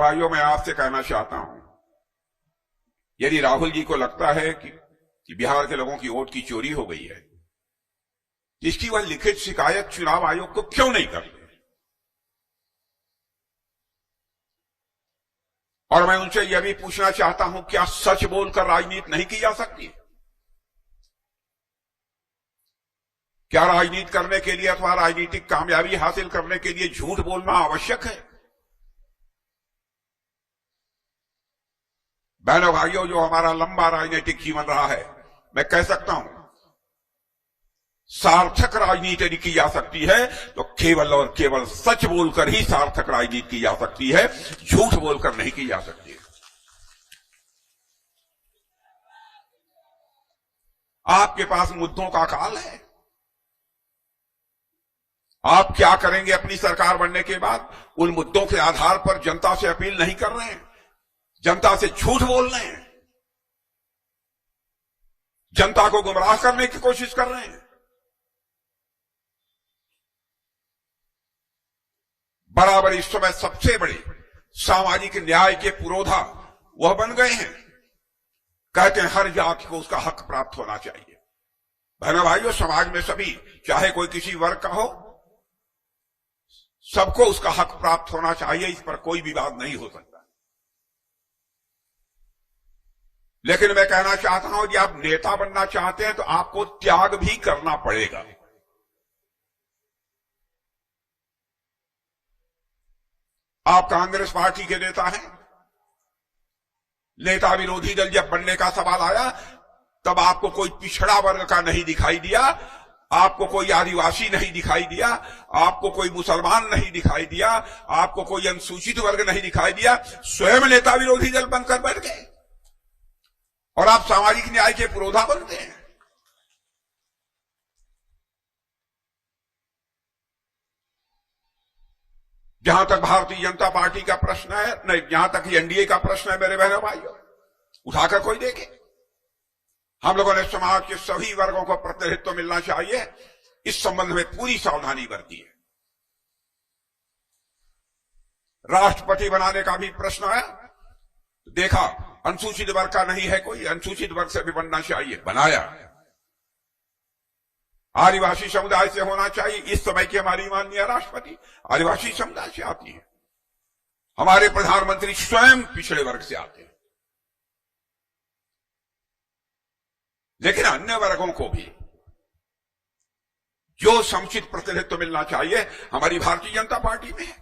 भाइयों, मैं आपसे कहना चाहता हूं, यदि राहुल जी को लगता है कि बिहार के लोगों की वोट की चोरी हो गई है, इसकी वह लिखित शिकायत चुनाव आयोग को क्यों नहीं करते? और मैं उनसे यह भी पूछना चाहता हूं, क्या सच बोलकर राजनीति नहीं की जा सकती? क्या राजनीति करने के लिए अथवा राजनीतिक कामयाबी हासिल करने के लिए झूठ बोलना आवश्यक है? बहनों भाइयों, जो हमारा लंबा राजनीतिक जीवन रहा है, मैं कह सकता हूं, सार्थक राजनीति यदि की जा सकती है तो केवल और केवल सच बोलकर ही सार्थक राजनीति की जा सकती है, झूठ बोलकर नहीं की जा सकती है। आपके पास मुद्दों का काल है। आप क्या करेंगे अपनी सरकार बनने के बाद? उन मुद्दों के आधार पर जनता से अपील नहीं कर रहे हैं, जनता से झूठ बोल रहे हैं, जनता को गुमराह करने की कोशिश कर रहे हैं। बराबर इस समय सबसे बड़े सामाजिक न्याय के पुरोधा वह बन गए हैं। कहते हैं हर जाति को उसका हक प्राप्त होना चाहिए। बहनों भाइयों, समाज में सभी, चाहे कोई किसी वर्ग का हो, सबको उसका हक प्राप्त होना चाहिए, इस पर कोई विवाद नहीं हो सकता। लेकिन मैं कहना चाहता हूं, यदि आप नेता बनना चाहते हैं तो आपको त्याग भी करना पड़ेगा। आप कांग्रेस पार्टी के नेता हैं, नेता विरोधी दल जब बनने का सवाल आया तब आपको कोई पिछड़ा वर्ग का नहीं दिखाई दिया, आपको कोई आदिवासी नहीं दिखाई दिया, आपको कोई मुसलमान नहीं दिखाई दिया, आपको कोई अनुसूचित वर्ग नहीं दिखाई दिया। स्वयं नेता विरोधी दल बनकर बैठ गए और आप सामाजिक न्याय के पुरोधा बनते हैं। जहां तक भारतीय जनता पार्टी का प्रश्न है, नहीं, जहां तक एनडीए का प्रश्न है, मेरे बहनों भाइयों, उठाकर कोई देखे। हम लोगों ने समाज के सभी वर्गों को प्रतिनिधित्व मिलना चाहिए, इस संबंध में पूरी सावधानी बरती है। राष्ट्रपति बनाने का भी प्रश्न है, देखा अनुसूचित वर्ग का नहीं है कोई, अनुसूचित वर्ग से भी बनना चाहिए, बनाया। आदिवासी समुदाय से होना चाहिए। इस समय की हमारी माननीय राष्ट्रपति आदिवासी समुदाय से आती है, हमारे प्रधानमंत्री स्वयं पिछड़े वर्ग से आते हैं। लेकिन अन्य वर्गों को भी जो समुचित प्रतिनिधित्व मिलना चाहिए हमारी भारतीय जनता पार्टी में है।